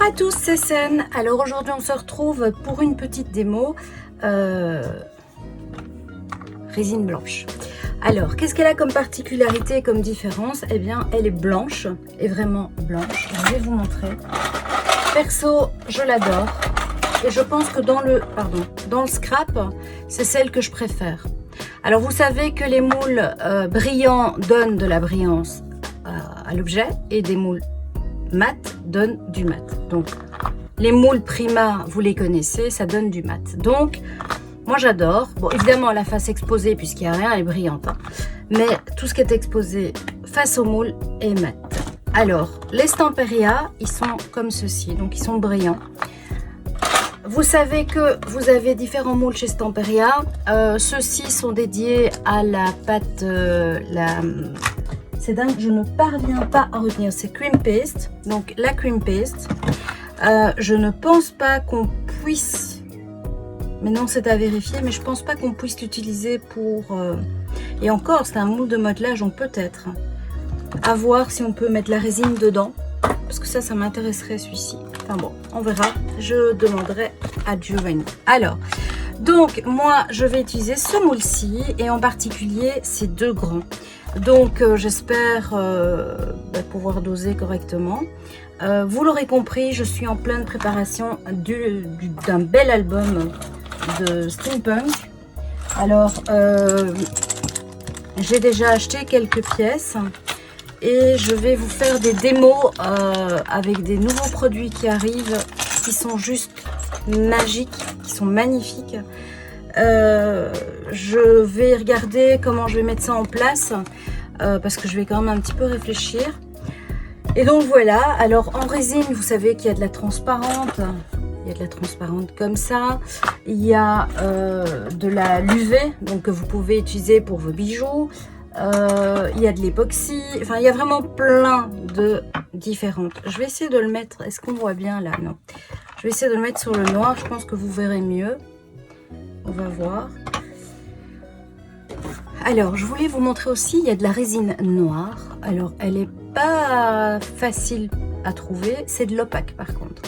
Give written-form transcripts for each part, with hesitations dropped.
Bonjour à tous, c'est Sen. Alors aujourd'hui on se retrouve pour une petite démo résine blanche. Alors qu'est-ce qu'elle a comme particularité et comme différence? Eh bien elle est blanche, et vraiment blanche. Je vais vous montrer. Perso, je l'adore et je pense que dans le scrap, c'est celle que je préfère. Alors vous savez que les moules brillants donnent de la brillance à l'objet et des moules mat donnent du mat. Donc les moules Prima, vous les connaissez, ça donne du mat. Donc moi j'adore. Bon, évidemment la face exposée, puisqu'il n'y a rien, elle est brillante, hein. Mais tout ce qui est exposé face au moule est mat. Alors les Stamperia, ils sont comme ceci, donc ils sont brillants. Vous savez que vous avez différents moules chez Stamperia. Ceux-ci sont dédiés à la pâte, c'est dingue, je ne parviens pas à retenir. C'est cream paste, donc la cream paste. Je ne pense pas qu'on puisse, mais non, c'est à vérifier, mais je pense pas qu'on puisse l'utiliser pour. Et encore, c'est un moule de modelage, donc peut-être. À voir si on peut mettre la résine dedans, parce que ça m'intéresserait celui-ci. Enfin bon, on verra. Je demanderai à Giovanni. Alors, donc moi, je vais utiliser ce moule-ci et en particulier ces deux grands. Donc j'espère pouvoir doser correctement. Vous l'aurez compris, je suis en pleine préparation d'un bel album de steampunk. Alors j'ai déjà acheté quelques pièces et je vais vous faire des démos avec des nouveaux produits qui arrivent, qui sont juste magiques, qui sont magnifiques. Je vais regarder comment je vais mettre ça en place parce que je vais quand même un petit peu réfléchir. Et donc voilà, alors en résine, vous savez qu'il y a de la transparente. Il y a de la transparente comme ça. Il y a de la l'UV, donc que vous pouvez utiliser pour vos bijoux. Il y a de l'époxy. Enfin, il y a vraiment plein de différentes. Je vais essayer de le mettre. Est-ce qu'on voit bien là? Non. Je vais essayer de le mettre sur le noir. Je pense que vous verrez mieux. On va voir. Alors, je voulais vous montrer aussi, il y a de la résine noire. Alors, elle n'est pas facile à trouver. C'est de l'opaque par contre.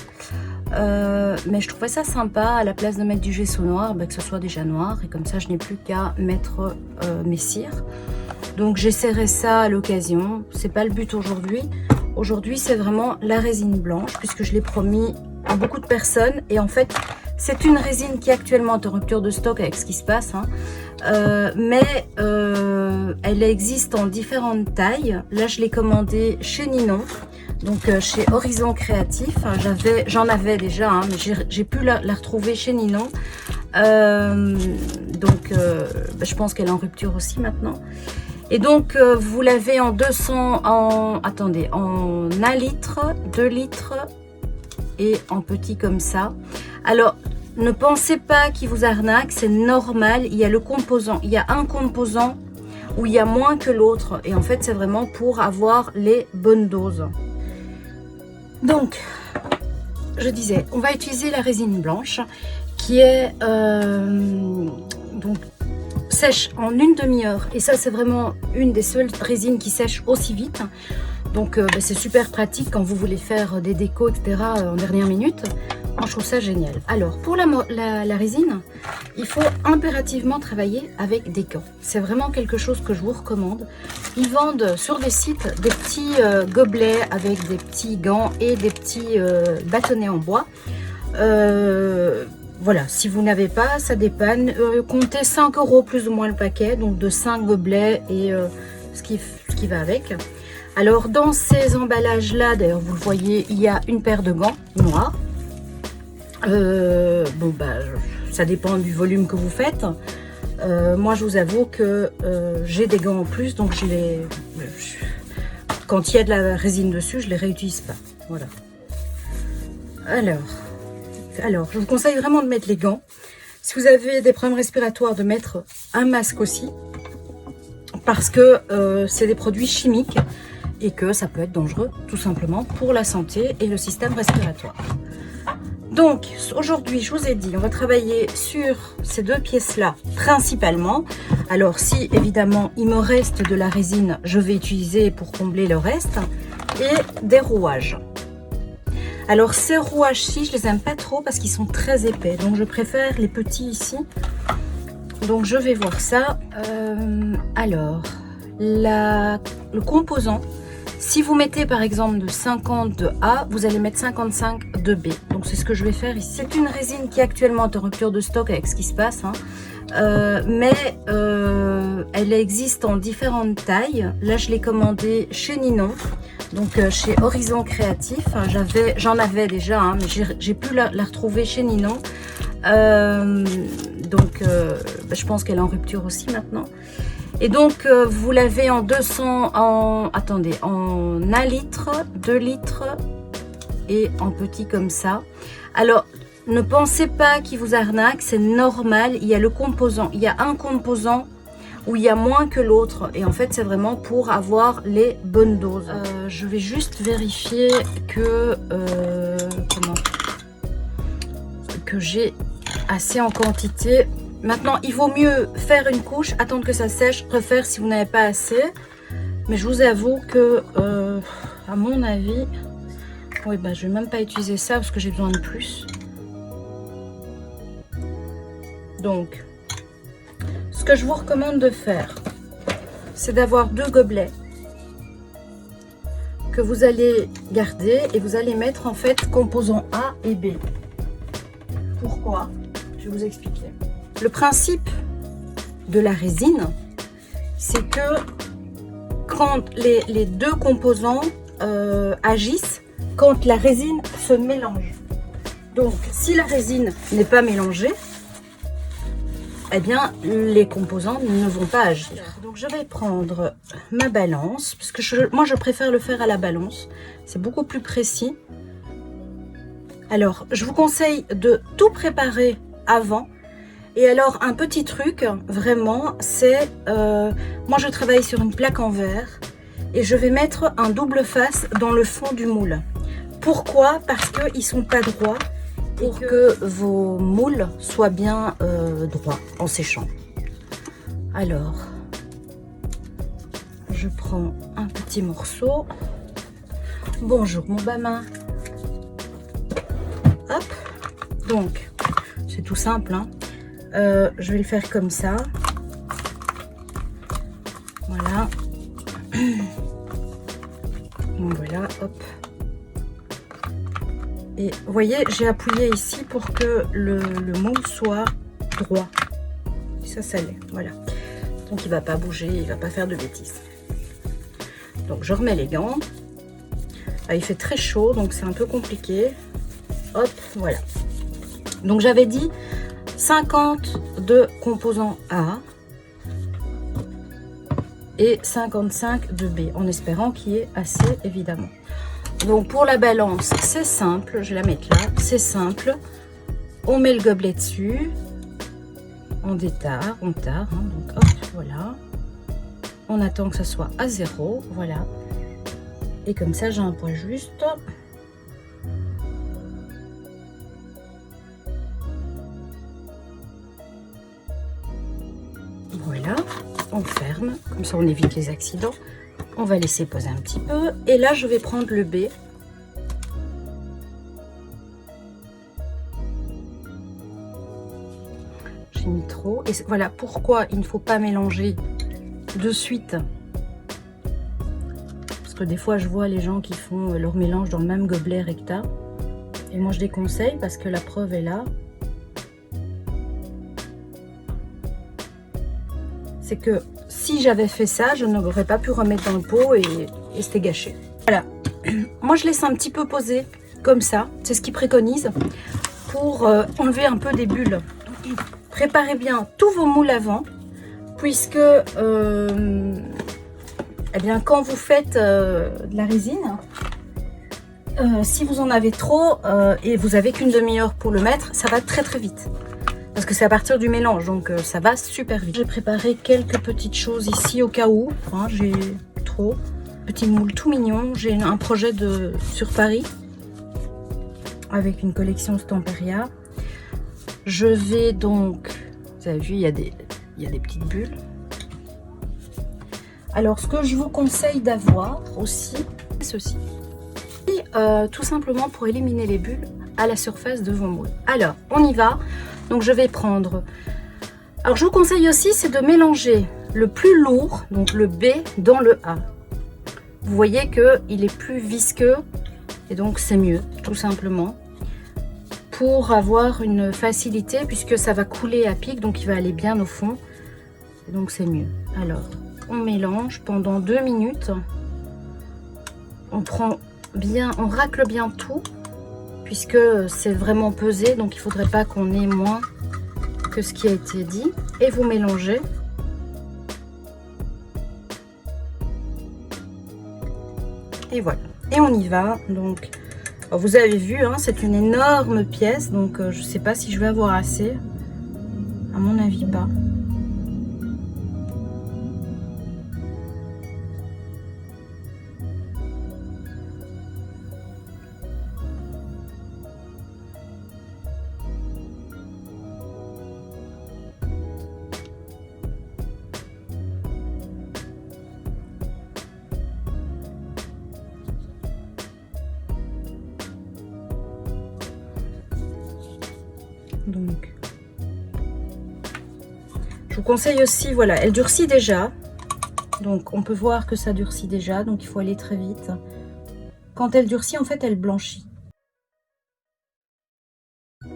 Mais je trouvais ça sympa, à la place de mettre du gesso noir, que ce soit déjà noir. Et comme ça, je n'ai plus qu'à mettre mes cires. Donc, j'essaierai ça à l'occasion. C'est pas le but aujourd'hui. Aujourd'hui, c'est vraiment la résine blanche, puisque je l'ai promis à beaucoup de personnes. Et en fait, c'est une résine qui actuellement est en rupture de stock avec ce qui se passe, hein. Mais elle existe en différentes tailles. Là, je l'ai commandée chez Ninon, donc chez Horizon Créatif. J'en avais déjà, hein, mais j'ai pu la retrouver chez Ninon. Je pense qu'elle est en rupture aussi maintenant. Et donc, vous l'avez en 200, en 1 litre, 2 litres et en petit comme ça. Alors, ne pensez pas qu'il vous arnaque, c'est normal. Il y a le composant, il y a un composant où il y a moins que l'autre. Et en fait, c'est vraiment pour avoir les bonnes doses. Donc, je disais, on va utiliser la résine blanche qui est donc sèche en une demi-heure. Et ça, c'est vraiment une des seules résines qui sèche aussi vite. Donc, c'est super pratique quand vous voulez faire des décos, etc. En dernière minute. Moi, je trouve ça génial. Alors, pour la résine, il faut impérativement travailler avec des gants. C'est vraiment quelque chose que je vous recommande. Ils vendent sur des sites des petits gobelets avec des petits gants et des petits bâtonnets en bois. Voilà, si vous n'avez pas, ça dépanne. Comptez 5 € plus ou moins le paquet, donc de 5 gobelets et ce qui va avec. Alors, dans ces emballages-là, d'ailleurs, vous le voyez, il y a une paire de gants noirs. Ça dépend du volume que vous faites. Moi, je vous avoue que j'ai des gants en plus, donc quand il y a de la résine dessus, je les réutilise pas. Voilà. Alors, je vous conseille vraiment de mettre les gants. Si vous avez des problèmes respiratoires, de mettre un masque aussi, parce que c'est des produits chimiques et que ça peut être dangereux, tout simplement, pour la santé et le système respiratoire. Donc aujourd'hui, je vous ai dit, on va travailler sur ces deux pièces-là principalement. Alors si évidemment il me reste de la résine, je vais utiliser pour combler le reste, et des rouages. Alors ces rouages-ci, je les aime pas trop parce qu'ils sont très épais. Donc je préfère les petits ici. Donc je vais voir ça. Alors, le composant, si vous mettez par exemple de 50 de A, vous allez mettre 55 de B. Donc c'est ce que je vais faire ici. C'est une résine qui actuellement est en rupture de stock avec ce qui se passe. Hein. Elle existe en différentes tailles. Là je l'ai commandée chez Ninon. Donc chez Horizon Créatif, j'en avais déjà, hein, mais j'ai pu la retrouver chez Ninon. Je pense qu'elle est en rupture aussi maintenant. Et donc vous l'avez en 1 litre, 2 litres et en petit comme ça. Alors ne pensez pas qu'il vous arnaque, c'est normal. Il y a le composant, il y a un composant où il y a moins que l'autre et en fait c'est vraiment pour avoir les bonnes doses. Je vais juste vérifier que j'ai assez en quantité. Maintenant il vaut mieux faire une couche, attendre que ça sèche, refaire si vous n'avez pas assez, mais je vous avoue que à mon avis oui, je vais même pas utiliser ça parce que j'ai besoin de plus. Donc ce que je vous recommande de faire, c'est d'avoir 2 gobelets que vous allez garder et vous allez mettre en fait composants A et B. Pourquoi? Je vais vous expliquer. Le principe de la résine, c'est que quand les 2 composants agissent, quand la résine se mélange. Donc si la résine n'est pas mélangée, eh bien les composants ne vont pas agir. Donc je vais prendre ma balance, parce que moi je préfère le faire à la balance, c'est beaucoup plus précis. Alors je vous conseille de tout préparer avant. Et alors un petit truc vraiment, c'est moi je travaille sur une plaque en verre et je vais mettre un double face dans le fond du moule. Pourquoi? Parce qu'ils ne sont pas droits. Pour que vos moules soient bien droits en séchant. Alors, je prends un petit morceau. Bonjour mon bas-main. Hop. Donc, c'est tout simple. Hein. Je vais le faire comme ça. Voilà. Donc voilà, hop. Et vous voyez, j'ai appuyé ici pour que le moule soit droit. Ça l'est, voilà. Donc il ne va pas bouger, il ne va pas faire de bêtises. Donc je remets les gants. Ah, il fait très chaud, donc c'est un peu compliqué. Hop, voilà. Donc j'avais dit 50 de composants A et 55 de B, en espérant qu'il y ait assez, évidemment. Donc pour la balance, c'est simple, je vais la mettre là, c'est simple. On met le gobelet dessus, on détare, on tare, hein, donc hop, voilà. On attend que ça soit à 0, voilà. Et comme ça, j'ai un poids juste. Voilà, on ferme, comme ça on évite les accidents. On va laisser poser un petit peu. Et là, je vais prendre le B. J'ai mis trop. Et voilà pourquoi il ne faut pas mélanger de suite. Parce que des fois, je vois les gens qui font leur mélange dans le même gobelet recta. Et moi, je déconseille parce que la preuve est là. C'est que si j'avais fait ça, je n'aurais pas pu remettre dans le pot et c'était gâché. Voilà. Moi, je laisse un petit peu poser comme ça. C'est ce qu'ils préconisent pour enlever un peu des bulles. Préparez bien tous vos moules avant, puisque eh bien, quand vous faites de la résine, si vous en avez trop et vous avez qu'une demi-heure pour le mettre, ça va très très vite. Parce que c'est à partir du mélange, donc ça va super vite. J'ai préparé quelques petites choses ici au cas où. Hein, j'ai trop. Petit moule tout mignon. J'ai un projet sur Paris avec une collection Stamperia. Je vais donc... Vous avez vu, il y a des petites bulles. Alors, ce que je vous conseille d'avoir aussi, c'est ceci. Et tout simplement pour éliminer les bulles à la surface de vos moules. Alors, on y va. Donc, je vais prendre... Alors, je vous conseille aussi, c'est de mélanger le plus lourd, donc le B, dans le A. Vous voyez qu'il est plus visqueux et donc c'est mieux, tout simplement. Pour avoir une facilité, puisque ça va couler à pic, donc il va aller bien au fond. Et donc c'est mieux. Alors, on mélange pendant 2 minutes. On prend bien, on racle bien tout, puisque c'est vraiment pesé, donc il ne faudrait pas qu'on ait moins que ce qui a été dit. Et vous mélangez. Et voilà. Et on y va. Donc, vous avez vu, hein, c'est une énorme pièce, donc je ne sais pas si je vais avoir assez. À mon avis, pas. Donc, je vous conseille aussi, voilà, elle durcit déjà. Donc, on peut voir que ça durcit déjà, donc il faut aller très vite. Quand elle durcit, en fait, elle blanchit. Vous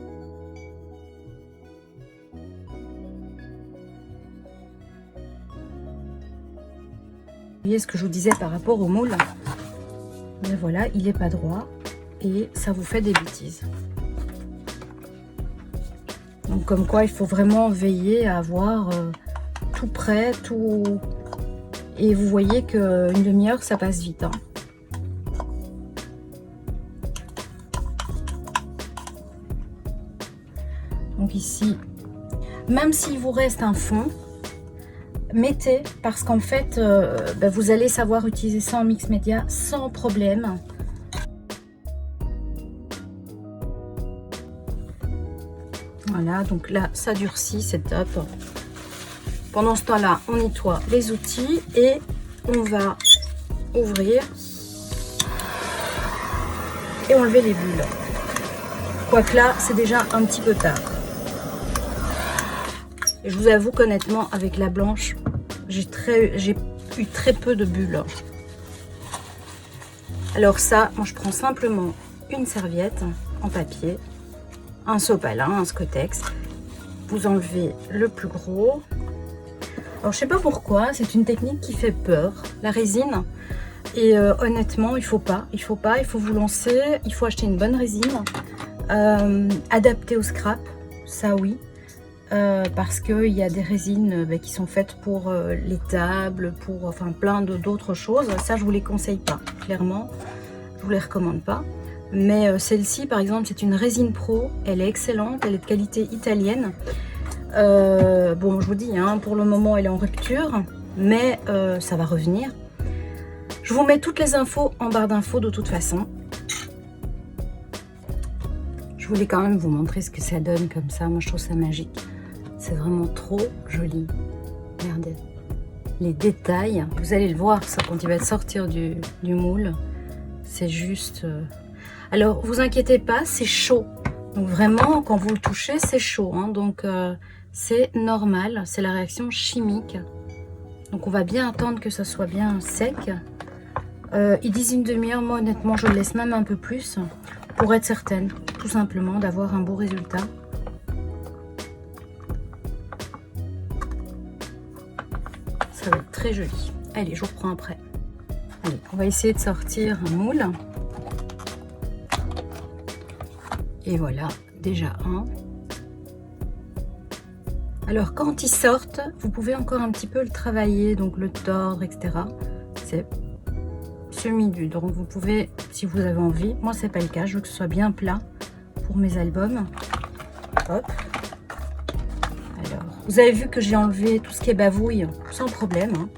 voyez ce que je vous disais par rapport au moule. Mais voilà, il n'est pas droit et ça vous fait des bêtises. Donc comme quoi, il faut vraiment veiller à avoir tout prêt, tout... Et vous voyez qu'une demi-heure, ça passe vite. Hein. Donc ici, même s'il vous reste un fond, mettez, parce qu'en fait, vous allez savoir utiliser ça en mix média sans problème. Voilà, donc là, ça durcit, c'est top. Pendant ce temps-là, on nettoie les outils et on va ouvrir et enlever les bulles. Quoique là, c'est déjà un petit peu tard. Et je vous avoue qu'honnêtement, avec la blanche, j'ai eu très peu de bulles. Alors ça, moi je prends simplement une serviette en papier, un sopalin, un Scottex. Vous enlevez le plus gros. Alors je sais pas pourquoi, c'est une technique qui fait peur, la résine. Et honnêtement, il faut vous lancer, il faut acheter une bonne résine, adaptée au scrap, ça oui. Parce qu'il y a des résines qui sont faites pour les tables, pour enfin plein d'autres choses. Ça, je vous les conseille pas, clairement. Je vous les recommande pas. Mais celle-ci, par exemple, c'est une résine pro. Elle est excellente, elle est de qualité italienne. Bon, je vous dis, hein, pour le moment, elle est en rupture, mais ça va revenir. Je vous mets toutes les infos en barre d'infos de toute façon. Je voulais quand même vous montrer ce que ça donne comme ça. Moi, je trouve ça magique. C'est vraiment trop joli. Regardez. Les détails. Vous allez le voir, ça, quand il va sortir du moule. C'est juste... Alors, vous inquiétez pas, c'est chaud. Donc, vraiment, quand vous le touchez, c'est chaud. Hein. Donc, c'est normal. C'est la réaction chimique. Donc, on va bien attendre que ça soit bien sec. Ils disent une demi-heure. Moi, honnêtement, je le laisse même un peu plus. Pour être certaine, tout simplement, d'avoir un beau résultat. Ça va être très joli. Allez, je vous reprends après. Allez, on va essayer de sortir un moule. Et voilà, déjà un. Alors, quand ils sortent, vous pouvez encore un petit peu le travailler, donc le tordre, etc. C'est semi-dur, donc vous pouvez, si vous avez envie. Moi, c'est pas le cas, je veux que ce soit bien plat pour mes albums. Hop. Alors, vous avez vu que j'ai enlevé tout ce qui est bavouille sans problème. Hein.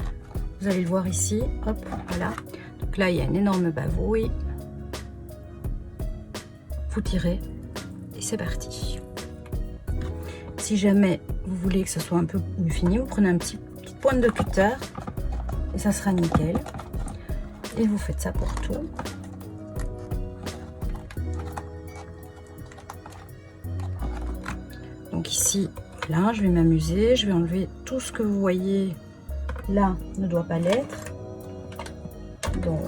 Vous allez le voir ici. Hop, voilà. Donc là, il y a une énorme bavouille. Vous tirez et c'est parti. Si jamais vous voulez que ce soit un peu plus fini, vous prenez une petite pointe de cutter et ça sera nickel. Et vous faites ça pour tout. Donc ici, là, je vais m'amuser. Je vais enlever tout ce que vous voyez là ne doit pas l'être. Donc,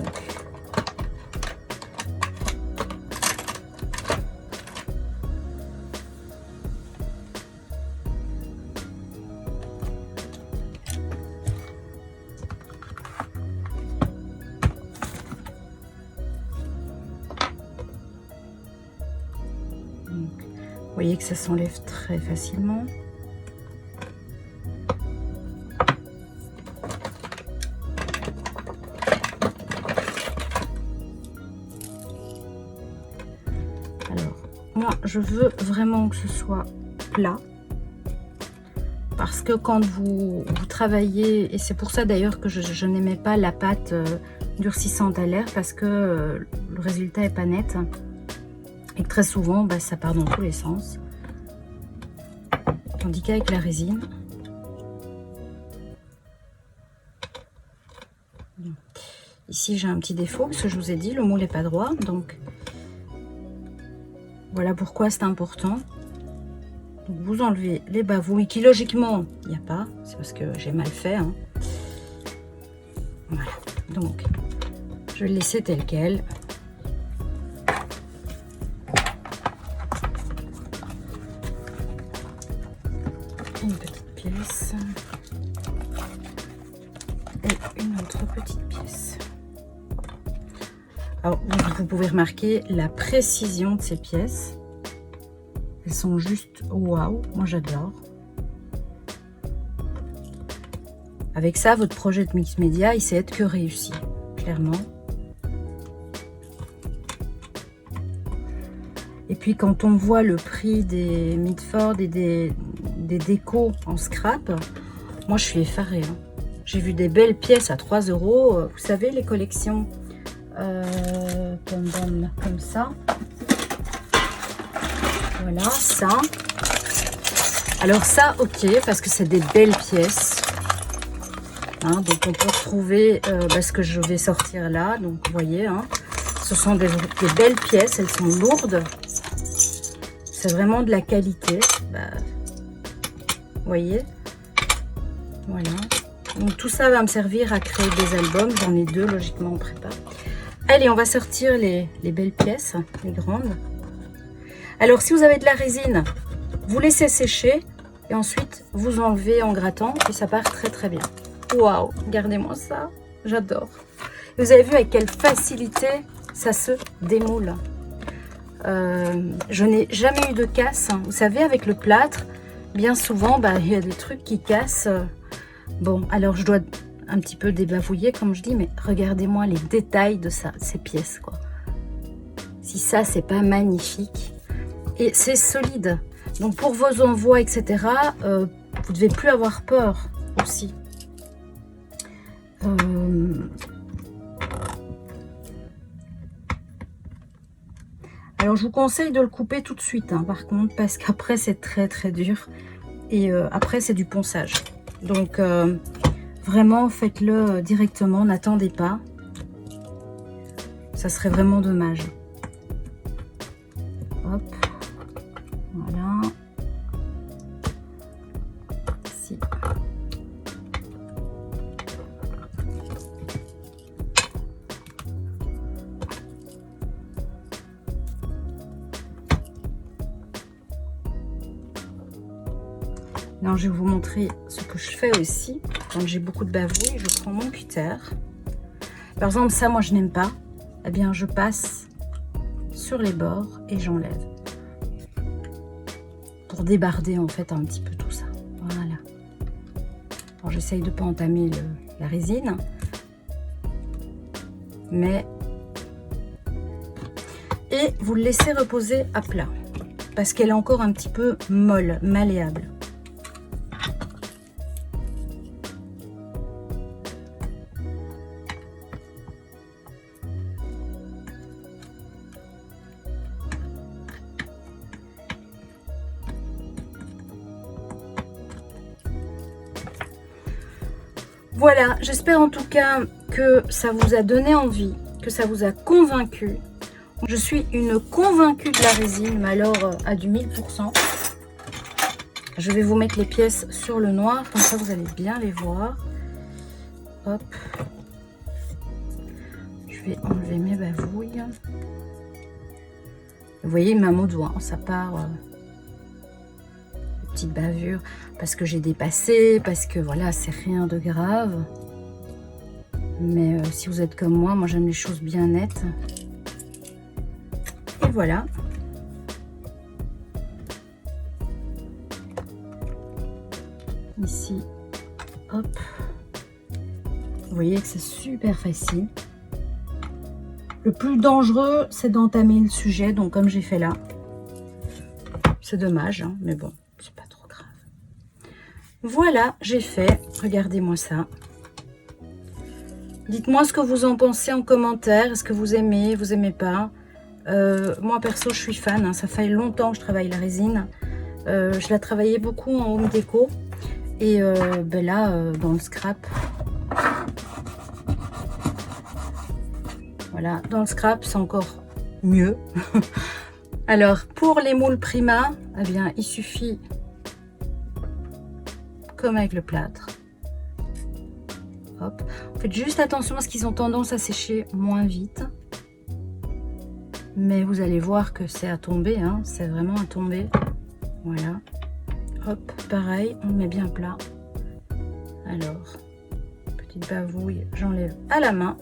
vous voyez que ça s'enlève très facilement. Alors, moi, je veux vraiment que ce soit plat. Parce que quand vous travaillez, et c'est pour ça d'ailleurs que je n'aimais pas la pâte durcissante à l'air, parce que le résultat n'est pas net. Et que très souvent, bah, ça part dans tous les sens. Tandis qu'avec la résine, ici j'ai un petit défaut, parce que je vous ai dit, le moule n'est pas droit. Donc, voilà pourquoi c'est important. Donc, vous enlevez les bavouilles qui, logiquement, il n'y a pas. C'est parce que j'ai mal fait. Hein. Voilà. Donc, je vais le laisser tel quel. Une petite pièce et une autre petite pièce. Alors vous pouvez remarquer la précision de ces pièces, elles sont juste waouh, moi j'adore. Avec ça, votre projet de mix média il sait être que réussi, clairement. Et puis quand on voit le prix des Mitford et des décos en scrap, moi je suis effarée. Hein. J'ai vu des belles pièces à 3 €. Vous savez, les collections comme ça. Voilà, ça. Alors ça, ok, parce que c'est des belles pièces. Hein, donc on peut retrouver ce que je vais sortir là. Donc vous voyez, hein, ce sont des belles pièces, elles sont lourdes. C'est vraiment de la qualité. Bah, vous voyez, voilà. Donc tout ça va me servir à créer des albums. J'en ai 2 logiquement en prépa. Allez, on va sortir les belles pièces, les grandes. Alors si vous avez de la résine, vous laissez sécher et ensuite vous enlevez en grattant et ça part très très bien. Waouh, regardez-moi ça, j'adore. Vous avez vu avec quelle facilité ça se démoule. Je n'ai jamais eu de casse. Vous savez, avec le plâtre, bien souvent, bah, il y a des trucs qui cassent. Bon, alors je dois un petit peu débavouiller, comme je dis, mais regardez-moi les détails de ça, ces pièces, quoi. Si ça, c'est pas magnifique. Et c'est solide. Donc pour vos envois, etc., vous devez plus avoir peur aussi. Alors je vous conseille de le couper tout de suite, hein, par contre, parce qu'après c'est très très dur. Et après c'est du ponçage. Donc vraiment faites-le directement, n'attendez pas. Ça serait vraiment dommage. Hop. Voilà. Ici. Non, je vais vous montrer ce que je fais aussi. Quand j'ai beaucoup de bavouilles, je prends mon cutter. Par exemple, ça, moi, je n'aime pas. Eh bien, je passe sur les bords et j'enlève. Pour débarder, en fait, un petit peu tout ça. Voilà. Alors, j'essaye de ne pas entamer la résine. Mais... Et vous le laissez reposer à plat. Parce qu'elle est encore un petit peu molle, malléable. Voilà, j'espère en tout cas que ça vous a donné envie, que ça vous a convaincu. Je suis une convaincue de la résine, mais alors à du 1000%. Je vais vous mettre les pièces sur le noir, comme ça vous allez bien les voir. Hop. Je vais enlever mes bavouilles. Vous voyez, même au doigt, ça part... petite bavure, parce que j'ai dépassé, parce que voilà, c'est rien de grave. Mais si vous êtes comme moi j'aime les choses bien nettes. Et voilà. Ici, hop. Vous voyez que c'est super facile. Le plus dangereux, c'est d'entamer le sujet, donc comme j'ai fait là. C'est dommage, hein, mais bon, c'est pas trop grave. Voilà, j'ai fait. Regardez-moi ça. Dites-moi ce que vous en pensez en commentaire. Est-ce que vous aimez pas? Moi, perso, je suis fan. Hein. Ça fait longtemps que je travaille la résine. Je la travaillais beaucoup en home déco. Et ben là, dans le scrap. Voilà, dans le scrap, c'est encore mieux. Alors, pour les moules Prima, eh bien, il suffit, comme avec le plâtre. Hop. Faites juste attention parce qu'ils ont tendance à sécher moins vite. Mais vous allez voir que c'est à tomber, hein. C'est vraiment à tomber. Voilà. Hop, pareil, on le met bien plat. Alors, petite bavouille, j'enlève à la main.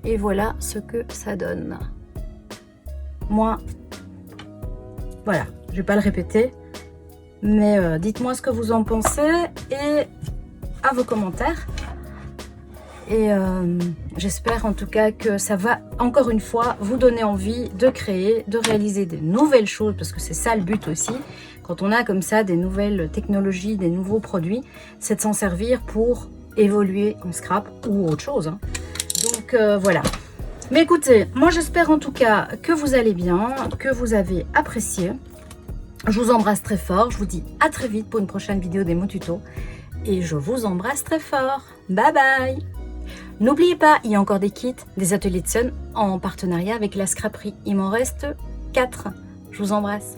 Et voilà ce que ça donne. Moi, voilà, je vais pas le répéter. Mais dites-moi ce que vous en pensez et à vos commentaires. Et j'espère en tout cas que ça va encore une fois vous donner envie de créer, de réaliser des nouvelles choses, parce que c'est ça le but aussi. Quand on a comme ça des nouvelles technologies, des nouveaux produits, c'est de s'en servir pour évoluer en scrap ou autre chose. Hein. Donc voilà. Mais écoutez, moi j'espère en tout cas que vous allez bien, que vous avez apprécié. Je vous embrasse très fort. Je vous dis à très vite pour une prochaine vidéo des mots tuto. Et je vous embrasse très fort. Bye bye. N'oubliez pas, il y a encore des kits, des ateliers de Sun en partenariat avec la scraperie. Il m'en reste 4. Je vous embrasse.